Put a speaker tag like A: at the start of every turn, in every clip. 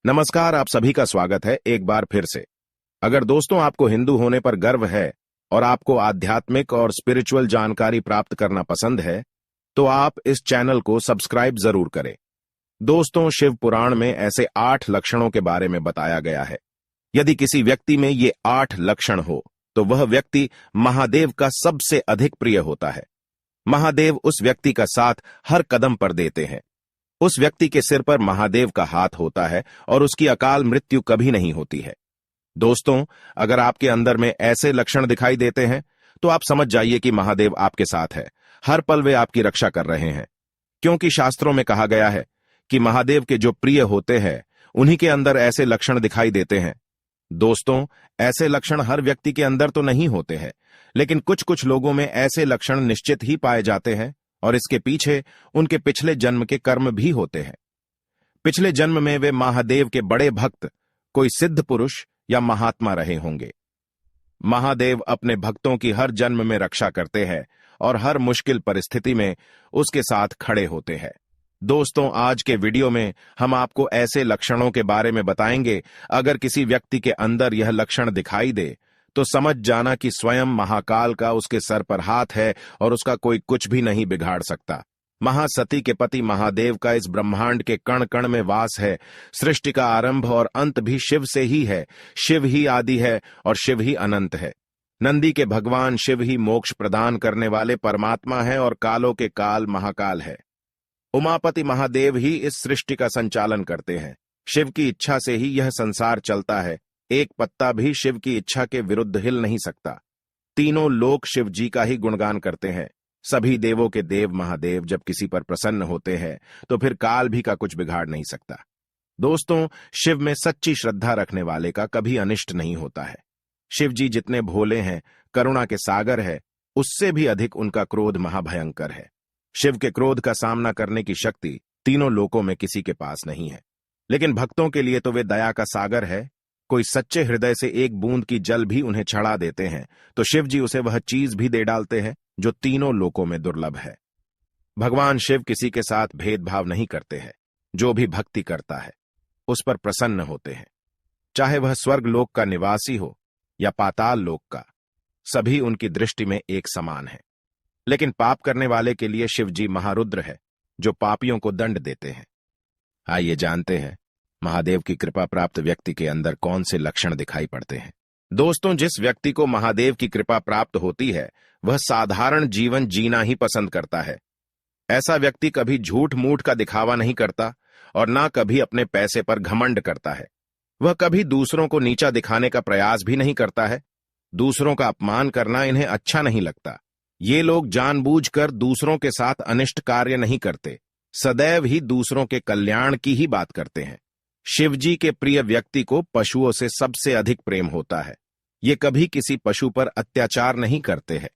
A: नमस्कार, आप सभी का स्वागत है एक बार फिर से। अगर दोस्तों आपको हिंदू होने पर गर्व है और आपको आध्यात्मिक और स्पिरिचुअल जानकारी प्राप्त करना पसंद है, तो आप इस चैनल को सब्सक्राइब जरूर करें। दोस्तों, शिव पुराण में ऐसे 8 लक्षणों के बारे में बताया गया है। यदि किसी व्यक्ति में ये 8 लक्षण हो, तो वह व्यक्ति महादेव का सबसे अधिक प्रिय होता है। महादेव उस व्यक्ति का साथ हर कदम पर देते हैं। उस व्यक्ति के सिर पर महादेव का हाथ होता है और उसकी अकाल मृत्यु कभी नहीं होती है। दोस्तों, अगर आपके अंदर में ऐसे लक्षण दिखाई देते हैं, तो आप समझ जाइए कि महादेव आपके साथ है। हर पल वे आपकी रक्षा कर रहे हैं, क्योंकि शास्त्रों में कहा गया है कि महादेव के जो प्रिय होते हैं, उन्हीं के अंदर ऐसे लक्षण दिखाई देते हैं। दोस्तों, ऐसे लक्षण हर व्यक्ति के अंदर तो नहीं होते हैं, लेकिन कुछ कुछ लोगों में ऐसे लक्षण निश्चित ही पाए जाते हैं और इसके पीछे उनके पिछले जन्म के कर्म भी होते हैं। पिछले जन्म में वे महादेव के बड़े भक्त, कोई सिद्ध पुरुष या महात्मा रहे होंगे। महादेव अपने भक्तों की हर जन्म में रक्षा करते हैं और हर मुश्किल परिस्थिति में उसके साथ खड़े होते हैं। दोस्तों, आज के वीडियो में हम आपको ऐसे लक्षणों के बारे में बताएंगे। अगर किसी व्यक्ति के अंदर यह लक्षण दिखाई दे, तो समझ जाना कि स्वयं महाकाल का उसके सर पर हाथ है और उसका कोई कुछ भी नहीं बिगाड़ सकता। महासती के पति महादेव का इस ब्रह्मांड के कण कण में वास है। सृष्टि का आरंभ और अंत भी शिव से ही है। शिव ही आदि है और शिव ही अनंत है। नंदी के भगवान शिव ही मोक्ष प्रदान करने वाले परमात्मा है और कालों के काल महाकाल है। उमापति महादेव ही इस सृष्टि का संचालन करते हैं। शिव की इच्छा से ही यह संसार चलता है। एक पत्ता भी शिव की इच्छा के विरुद्ध हिल नहीं सकता। तीनों लोक शिव जी का ही गुणगान करते हैं। सभी देवों के देव महादेव जब किसी पर प्रसन्न होते हैं, तो फिर काल भी का कुछ बिगाड़ नहीं सकता। दोस्तों, शिव में सच्ची श्रद्धा रखने वाले का कभी अनिष्ट नहीं होता है। शिव जी जितने भोले हैं, करुणा के सागर है, उससे भी अधिक उनका क्रोध महाभयंकर है। शिव के क्रोध का सामना करने की शक्ति तीनों लोकों में किसी के पास नहीं है, लेकिन भक्तों के लिए तो वे दया का सागर है। कोई सच्चे हृदय से एक बूंद की जल भी उन्हें चढ़ा देते हैं, तो शिव जी उसे वह चीज भी दे डालते हैं जो तीनों लोकों में दुर्लभ है। भगवान शिव किसी के साथ भेदभाव नहीं करते हैं। जो भी भक्ति करता है, उस पर प्रसन्न होते हैं। चाहे वह स्वर्ग लोक का निवासी हो या पाताल लोक का, सभी उनकी दृष्टि में एक समान है। लेकिन पाप करने वाले के लिए शिव जी महारुद्र है, जो पापियों को दंड देते हैं। आइए जानते हैं महादेव की कृपा प्राप्त व्यक्ति के अंदर कौन से लक्षण दिखाई पड़ते हैं। दोस्तों, जिस व्यक्ति को महादेव की कृपा प्राप्त होती है, वह साधारण जीवन जीना ही पसंद करता है। ऐसा व्यक्ति कभी झूठ मूठ का दिखावा नहीं करता और ना कभी अपने पैसे पर घमंड करता है। वह कभी दूसरों को नीचा दिखाने का प्रयास भी नहीं करता है। दूसरों का अपमान करना इन्हें अच्छा नहीं लगता। ये लोग जानबूझकर दूसरों के साथ अनिष्ट कार्य नहीं करते, सदैव ही दूसरों के कल्याण की ही बात करते हैं। शिवजी के प्रिय व्यक्ति को पशुओं से सबसे अधिक प्रेम होता है। ये कभी किसी पशु पर अत्याचार नहीं करते हैं।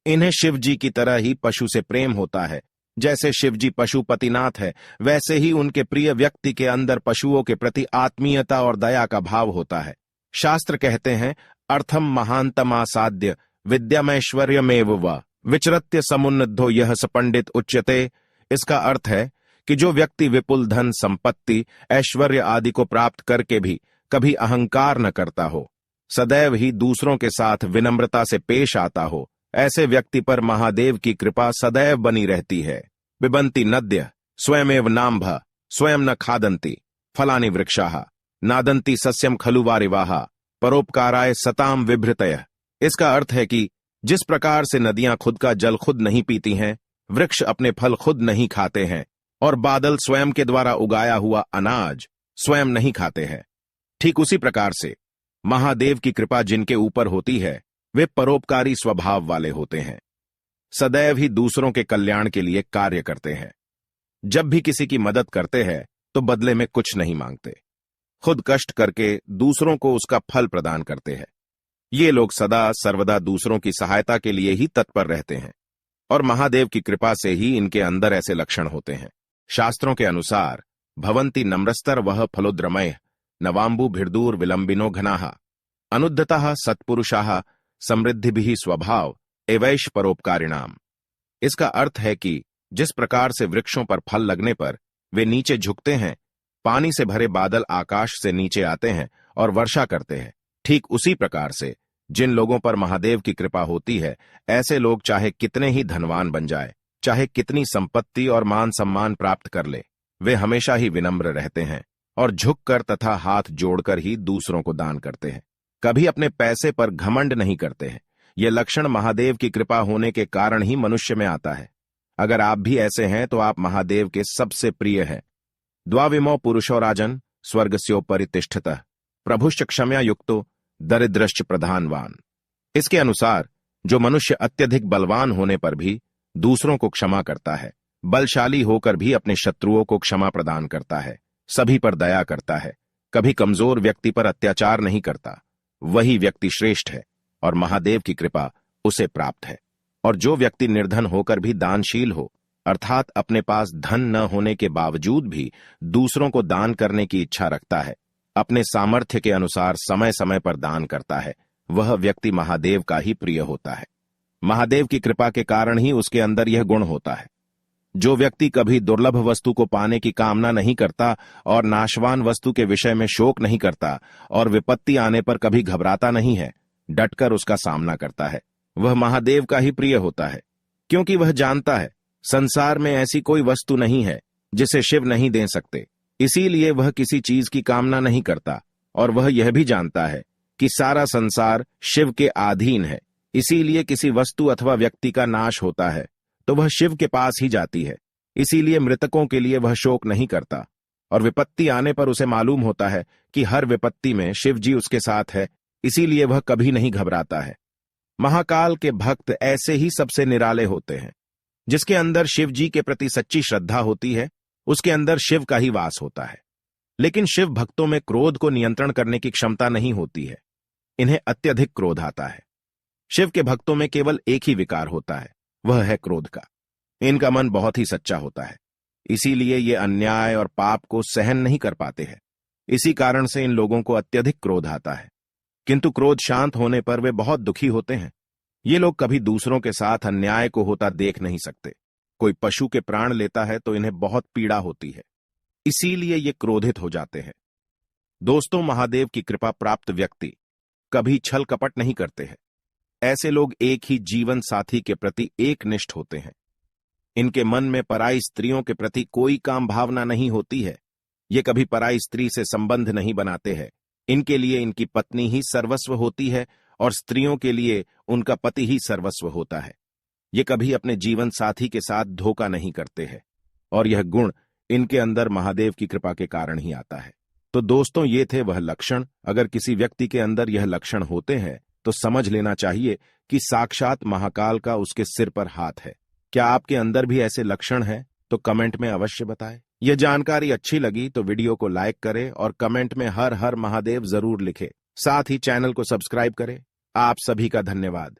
A: इन्हें शिवजी की तरह ही पशु से प्रेम होता है। जैसे शिवजी पशुपतिनाथ है, वैसे ही उनके प्रिय व्यक्ति के अंदर पशुओं के प्रति आत्मीयता और दया का भाव होता है। शास्त्र कहते हैं, अर्थम महांतमासाद्य विद्यामैश्वर्यमेव वा विचरत्य समुन्नद्धो यह स पंडित उच्यते। इसका अर्थ है कि जो व्यक्ति विपुल धन संपत्ति ऐश्वर्य आदि को प्राप्त करके भी कभी अहंकार न करता हो, सदैव ही दूसरों के साथ विनम्रता से पेश आता हो, ऐसे व्यक्ति पर महादेव की कृपा सदैव बनी रहती है। बिबंती नद्य स्वयमेव नाम्भ स्वयं न खादंती फलानि वृक्षाः नादंती सस्यम खलु वारिवाः परोपकाराय सताम विभृतयः। इसका अर्थ है कि जिस प्रकार से नदियां खुद का जल खुद नहीं पीती हैं, वृक्ष अपने फल खुद नहीं खाते हैं और बादल स्वयं के द्वारा उगाया हुआ अनाज स्वयं नहीं खाते हैं, ठीक उसी प्रकार से महादेव की कृपा जिनके ऊपर होती है, वे परोपकारी स्वभाव वाले होते हैं। सदैव ही दूसरों के कल्याण के लिए कार्य करते हैं। जब भी किसी की मदद करते हैं, तो बदले में कुछ नहीं मांगते। खुद कष्ट करके दूसरों को उसका फल प्रदान करते हैं। ये लोग सदा सर्वदा दूसरों की सहायता के लिए ही तत्पर रहते हैं और महादेव की कृपा से ही इनके अंदर ऐसे लक्षण होते हैं। शास्त्रों के अनुसार भवंती नम्रस्तर वह फलोद्रमय नवाम्बु भिर्दूर विलंबिनो घनाः अनुद्धतः सत्पुरुषाः समृद्धिभिः स्वभाव एवैष परोपकारिणाम। इसका अर्थ है कि जिस प्रकार से वृक्षों पर फल लगने पर वे नीचे झुकते हैं, पानी से भरे बादल आकाश से नीचे आते हैं और वर्षा करते हैं, ठीक उसी प्रकार से जिन लोगों पर महादेव की कृपा होती है, ऐसे लोग चाहे कितने ही धनवान बन जाए, चाहे कितनी संपत्ति और मान सम्मान प्राप्त कर ले, वे हमेशा ही विनम्र रहते हैं और झुककर तथा हाथ जोड़कर ही दूसरों को दान करते हैं। कभी अपने पैसे पर घमंड नहीं करते हैं। यह लक्षण महादेव की कृपा होने के कारण ही मनुष्य में आता है। अगर आप भी ऐसे हैं तो आप महादेव के सबसे प्रिय हैं। द्वाविमो पुरुषो राजन स्वर्गस्योपरि तिष्ठतः प्रभुश्च क्षम्या युक्तो दरिद्रश्च प्रधानवान। इसके अनुसार जो मनुष्य अत्यधिक बलवान होने पर भी दूसरों को क्षमा करता है, बलशाली होकर भी अपने शत्रुओं को क्षमा प्रदान करता है, सभी पर दया करता है, कभी कमजोर व्यक्ति पर अत्याचार नहीं करता, वही व्यक्ति श्रेष्ठ है और महादेव की कृपा उसे प्राप्त है। और जो व्यक्ति निर्धन होकर भी दानशील हो, अर्थात अपने पास धन न होने के बावजूद भी दूसरों को दान करने की इच्छा रखता है, अपने सामर्थ्य के अनुसार समय समय पर दान करता है, वह व्यक्ति महादेव का ही प्रिय होता है। महादेव की कृपा के कारण ही उसके अंदर यह गुण होता है। जो व्यक्ति कभी दुर्लभ वस्तु को पाने की कामना नहीं करता और नाशवान वस्तु के विषय में शोक नहीं करता और विपत्ति आने पर कभी घबराता नहीं है, डटकर उसका सामना करता है, वह महादेव का ही प्रिय होता है। क्योंकि वह जानता है संसार में ऐसी कोई वस्तु नहीं है जिसे शिव नहीं दे सकते, इसीलिए वह किसी चीज की कामना नहीं करता। और वह यह भी जानता है कि सारा संसार शिव के अधीन है, इसीलिए किसी वस्तु अथवा व्यक्ति का नाश होता है तो वह शिव के पास ही जाती है, इसीलिए मृतकों के लिए वह शोक नहीं करता। और विपत्ति आने पर उसे मालूम होता है कि हर विपत्ति में शिव जी उसके साथ है, इसीलिए वह कभी नहीं घबराता है। महाकाल के भक्त ऐसे ही सबसे निराले होते हैं। जिसके अंदर शिव जी के प्रति सच्ची श्रद्धा होती है, उसके अंदर शिव का ही वास होता है। लेकिन शिव भक्तों में क्रोध को नियंत्रण करने की क्षमता नहीं होती है, इन्हें अत्यधिक क्रोध आता है। शिव के भक्तों में केवल एक ही विकार होता है, वह है क्रोध का। इनका मन बहुत ही सच्चा होता है, इसीलिए ये अन्याय और पाप को सहन नहीं कर पाते हैं। इसी कारण से इन लोगों को अत्यधिक क्रोध आता है, किंतु क्रोध शांत होने पर वे बहुत दुखी होते हैं। ये लोग कभी दूसरों के साथ अन्याय को होता देख नहीं सकते। कोई पशु के प्राण लेता है तो इन्हें बहुत पीड़ा होती है, इसीलिए ये क्रोधित हो जाते हैं। दोस्तों, महादेव की कृपा प्राप्त व्यक्ति कभी छल कपट नहीं करते हैं। ऐसे लोग एक ही जीवन साथी के प्रति एकनिष्ठ होते हैं। इनके मन में पराई स्त्रियों के प्रति कोई काम भावना नहीं होती है। ये कभी पराई स्त्री से संबंध नहीं बनाते हैं। इनके लिए इनकी पत्नी ही सर्वस्व होती है और स्त्रियों के लिए उनका पति ही सर्वस्व होता है। ये कभी अपने जीवन साथी के साथ धोखा नहीं करते हैं और यह गुण इनके अंदर महादेव की कृपा के कारण ही आता है। तो दोस्तों, ये थे वह लक्षण। अगर किसी व्यक्ति के अंदर यह लक्षण होते हैं तो समझ लेना चाहिए कि साक्षात महाकाल का उसके सिर पर हाथ है। क्या आपके अंदर भी ऐसे लक्षण हैं? तो कमेंट में अवश्य बताएं। यह जानकारी अच्छी लगी तो वीडियो को लाइक करें और कमेंट में हर हर महादेव जरूर लिखें। साथ ही चैनल को सब्सक्राइब करें। आप सभी का धन्यवाद।